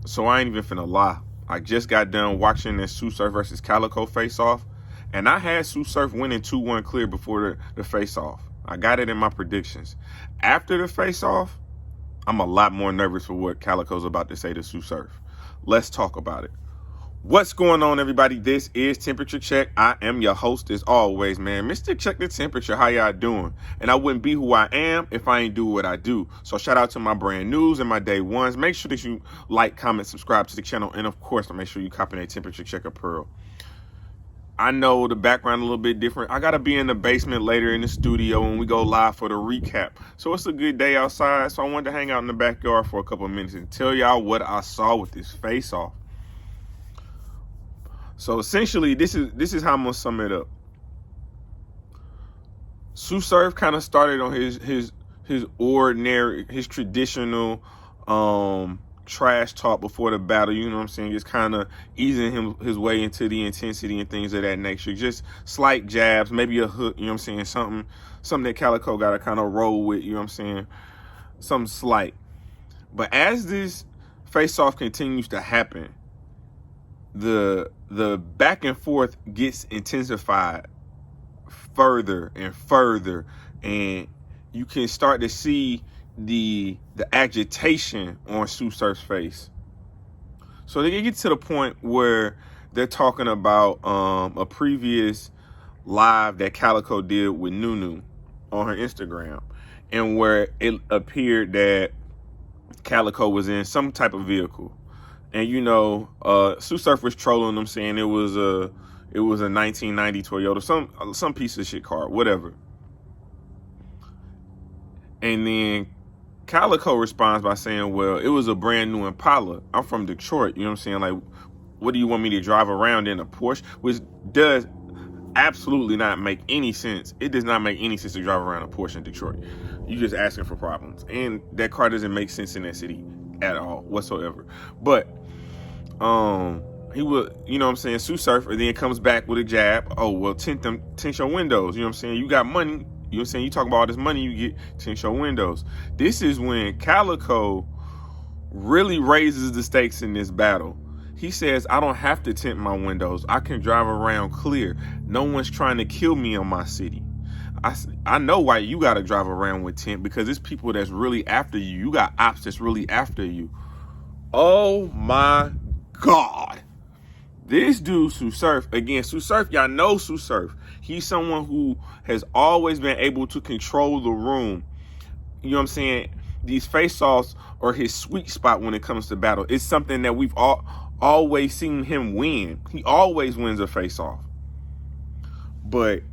So I ain't even finna lie. I just got done watching this Tsu Surf versus Calicoe face-off, and I had Tsu Surf winning 2-1 clear before the face-off. I got it in my predictions. After the face-off, I'm a lot more nervous for what Calicoe's about to say to Tsu Surf. Let's talk about it. What's going on, everybody? This is Temperature Check. I am your host as always, man. Mr. Check the Temperature. How y'all doing? And I wouldn't be who I am if I ain't do what I do. So shout out to my brand news and my day ones. Make sure that you like, comment, subscribe to the channel. And of course, make sure you copy that Temperature Check apparel. I know the background a little bit different. I got to be in the basement later in the studio when we go live for the recap. So it's a good day outside. So I wanted to hang out in the backyard for a couple of minutes and tell y'all what I saw with this face-off. So essentially, this is how I'm gonna sum it up. Tsu Surf kind of started on his ordinary, his traditional trash talk before the battle. You know what I'm saying? Just kind of easing his way into the intensity and things of that nature. Just slight jabs, maybe a hook. You know what I'm saying? Something that Calicoe got to kind of roll with. You know what I'm saying? Something slight. But as this face-off continues to happen, the back and forth gets intensified further and further, and you can start to see the agitation on Tsu Surf's face. So they get to the point where they're talking about a previous live that Calicoe did with Nunu on her Instagram, and where it appeared that Calicoe was in some type of vehicle. And you know, Tsu Surf was trolling them, saying it was a 1990 Toyota, some piece of shit car, whatever. And then Calicoe responds by saying, "Well, it was a brand new Impala. I'm from Detroit. You know what I'm saying? Like, what do you want me to drive around in, a Porsche?" Which does absolutely not make any sense. It does not make any sense to drive around a Porsche in Detroit. You're just asking for problems, and that car doesn't make sense in that city at all whatsoever. But he would, you know what I'm saying, Tsu Surf, and then comes back with a jab. Oh, well, tint your windows. You know what I'm saying? You got money. You know what I'm saying? You talk about all this money you get, tint your windows. This is when Calicoe really raises the stakes in this battle. He says, "I don't have to tint my windows. I can drive around clear. No one's trying to kill me in my city. I know why you got to drive around with tint, because it's people that's really after you. You got ops that's really after you." Oh my God. This dude, Tsu Surf, again, Tsu Surf, y'all know Tsu Surf. He's someone who has always been able to control the room. You know what I'm saying? These face-offs are his sweet spot when it comes to battle. It's something that we've always seen him win. He always wins a face-off. But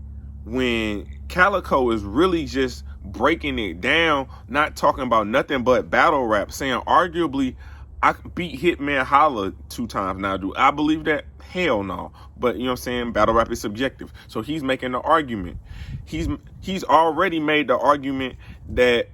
when Calicoe is really just breaking it down, not talking about nothing but battle rap, saying arguably, I beat Hitman Holla 2 times now. Do I believe that? Hell no. But you know what I'm saying? Battle rap is subjective. So he's making the argument. He's already made the argument that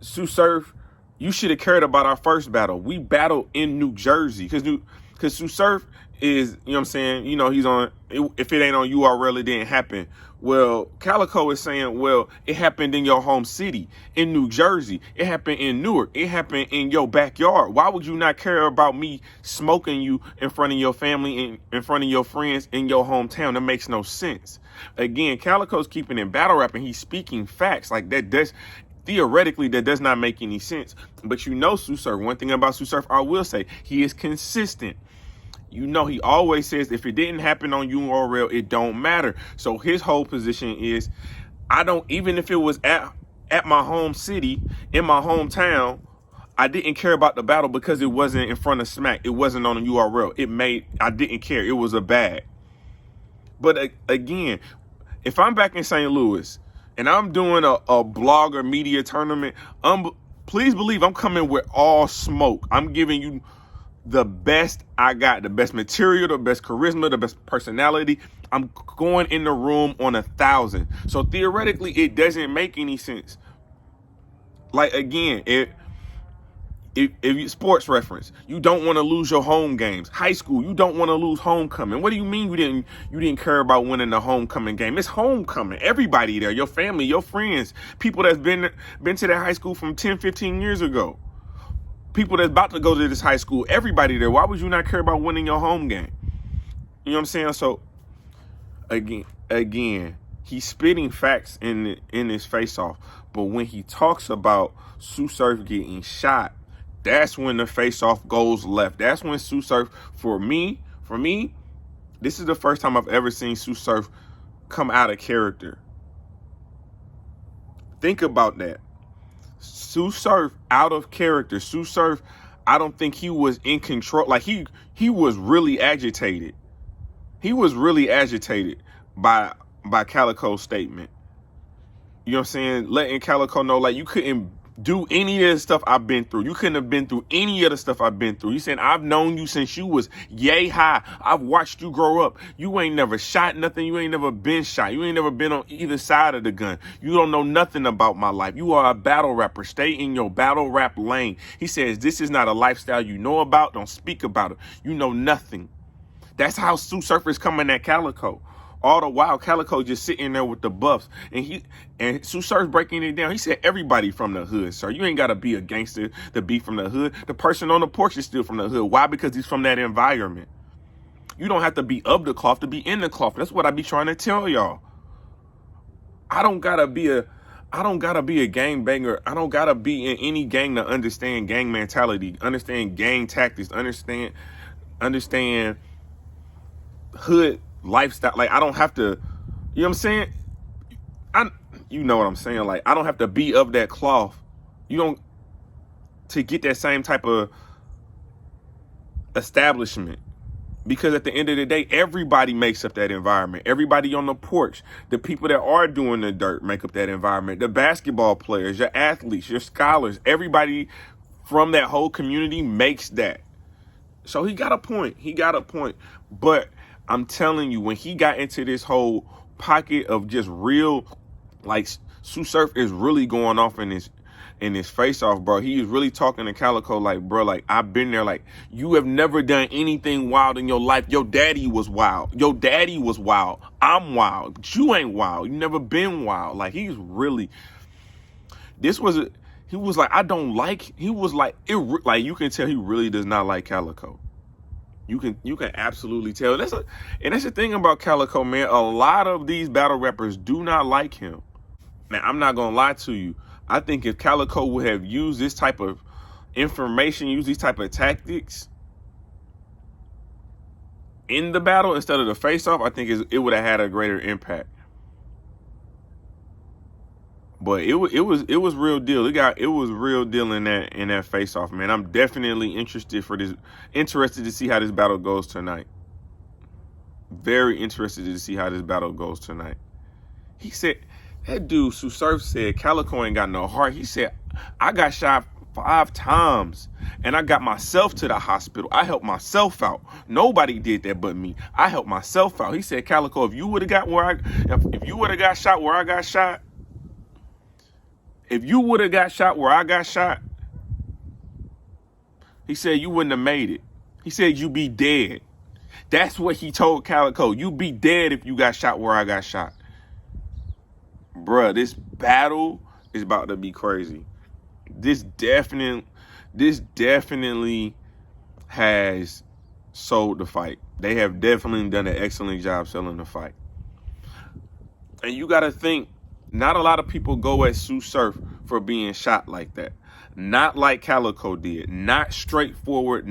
Tsu Surf, you should have cared about our first battle. We battled in New Jersey. Because Tsu Surf is, you know what I'm saying, you know, he's on, if it ain't on URL, it didn't happen. Well, Calicoe is saying, well, it happened in your home city, in New Jersey. It happened in Newark. It happened in your backyard. Why would you not care about me smoking you in front of your family, in front of your friends in your hometown? That makes no sense. Again, Calicoe's keeping in battle rap, and he's speaking facts. Like, that does, theoretically, that does not make any sense. But you know Tsu Surf, one thing about Tsu Surf, I will say, he is consistent. You know, he always says, if it didn't happen on URL, it don't matter. So his whole position is, even if it was at my home city, in my hometown, I didn't care about the battle because it wasn't in front of Smack. It wasn't on a URL. I didn't care. It was a bag. But again, if I'm back in St. Louis and I'm doing a blogger media tournament, please believe I'm coming with all smoke. I'm giving you the best I got, the best material, the best charisma, the best personality. I'm going in the room on 1,000. So theoretically, it doesn't make any sense. Like, again, if you sports reference, you don't want to lose your home games. High school, you don't want to lose homecoming. What do you mean you didn't care about winning the homecoming game? It's homecoming. Everybody there, your family, your friends, people that's been to that high school from 10, 15 years ago. People that's about to go to this high school, everybody there. Why would you not care about winning your home game? You know what I'm saying? So again, he's spitting facts in his face off. But when he talks about Tsu Surf getting shot, that's when the face off goes left. That's when Tsu Surf, for me, this is the first time I've ever seen Tsu Surf come out of character. Think about that. Tsu Surf out of character. Tsu Surf, I don't think he was in control. Like he was really agitated. He was really agitated by Calicoe's statement. You know what I'm saying? Letting Calicoe know, like, you couldn't do any of the stuff I've been through. You couldn't have been through any of the stuff I've been through. He said, I've known you since you was yay high. I've watched you grow up. You ain't never shot nothing. You ain't never been shot. You ain't never been on either side of the gun. You don't know nothing about my life. You are a battle rapper. Stay in your battle rap lane. He says, this is not a lifestyle you know about. Don't speak about it. You know nothing. That's how Tsu Surf is coming at Calicoe. All the while, Calicoe just sitting there with the buffs. And Tsu Surf breaking it down. He said, everybody from the hood, sir. You ain't got to be a gangster to be from the hood. The person on the porch is still from the hood. Why? Because he's from that environment. You don't have to be of the cloth to be in the cloth. That's what I be trying to tell y'all. I don't gotta be a gangbanger. I don't gotta be in any gang to understand gang mentality, understand gang tactics, understand hood lifestyle. Like, I don't have to, you know what I'm saying? You know what I'm saying? Like, I don't have to be of that cloth. You don't, to get that same type of establishment. Because at the end of the day, everybody makes up that environment. Everybody on the porch, the people that are doing the dirt make up that environment. The basketball players, your athletes, your scholars, everybody from that whole community makes that. So he got a point. But I'm telling you, when he got into this whole pocket of just real, like, Tsu Surf is really going off in his face off, bro. He is really talking to Calicoe like, bro, like, I've been there. Like, you have never done anything wild in your life. Your daddy was wild. I'm wild. But you ain't wild. You never been wild. Like, he's really, he was like, I don't like, he was like, like, you can tell he really does not like Calicoe. You can absolutely tell. And that's the thing about Calicoe, man. A lot of these battle rappers do not like him. Now, I'm not gonna lie to you. I think if Calicoe would have used this type of information, used these type of tactics in the battle instead of the face-off, I think it would have had a greater impact. But it was real deal. It was real deal in that face off, man. I'm definitely interested to see how this battle goes tonight. Very interested to see how this battle goes tonight. He said, that dude Tsu Surf said Calicoe ain't got no heart. He said, I got shot 5 times and I got myself to the hospital. I helped myself out. Nobody did that but me. I helped myself out. He said, Calicoe, if you would have got shot where I got shot, if you would have got shot where I got shot, he said you wouldn't have made it. He said you be dead. That's what he told Calicoe. You be dead if you got shot where I got shot. Bruh, this battle is about to be crazy. This definitely has sold the fight. They have definitely done an excellent job selling the fight. And you got to think, not a lot of people go at Tsu Surf for being shot like that. Not like Calicoe did. Not straightforward.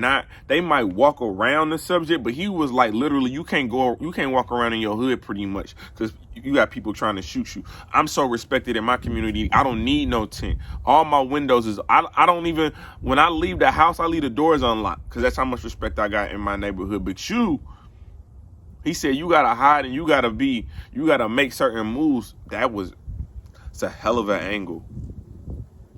They might walk around the subject, but he was like, literally, you can't walk around in your hood pretty much because you got people trying to shoot you. I'm so respected in my community. I don't need no tent. All my windows I don't even, when I leave the house, I leave the doors unlocked because that's how much respect I got in my neighborhood. But he said, you got to hide and you got to make certain moves. It's a hell of an angle.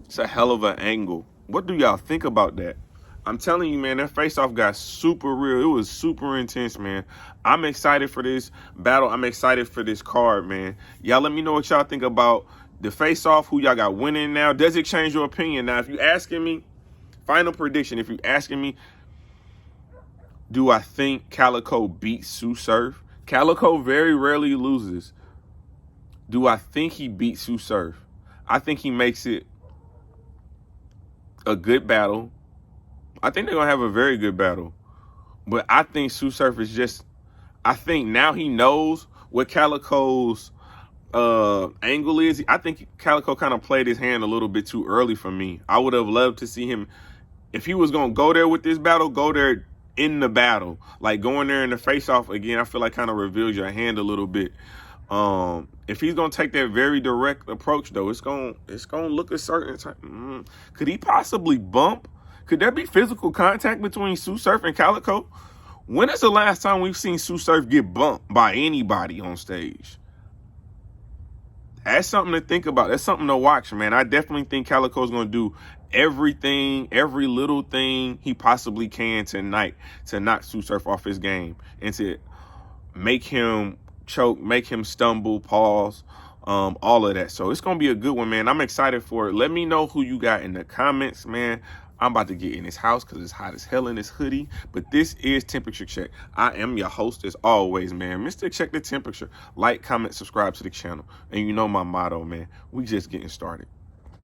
It's a hell of an angle. What do y'all think about that? I'm telling you, man, that face-off got super real. It was super intense, man. I'm excited for this battle. I'm excited for this card, man. Y'all let me know what y'all think about the face-off, who y'all got winning now. Does it change your opinion? Now, if you're asking me, final prediction, if you're asking me, do I think Calicoe beats Tsu Surf? Calicoe very rarely loses. Do I think he beats Tsu Surf? I think he makes it a good battle. I think they're gonna have a very good battle. But I think Tsu Surf is just. I think now he knows what Calicoe's angle is. I think Calicoe kind of played his hand a little bit too early for me. I would have loved to see him, if he was gonna go there with this battle, go there in the battle. Like going there in the face-off again, I feel like kind of reveals your hand a little bit. If he's gonna take that very direct approach, though, it's gonna look a certain type. Could he possibly bump? Could there be physical contact between Tsu Surf and Calicoe? When is the last time we've seen Tsu Surf get bumped by anybody on stage? That's something to think about. That's something to watch, man. I definitely think Calicoe's going to do everything, every little thing he possibly can tonight to knock Tsu Surf off his game and to make him choke, make him stumble, pause, all of that. So it's going to be a good one, man. I'm excited for it. Let me know who you got in the comments, man. I'm about to get in this house because it's hot as hell in this hoodie. But this is Temperature Check. I am your host as always, man. Mr. Check the Temperature. Like, comment, subscribe to the channel. And you know my motto, man. We just getting started.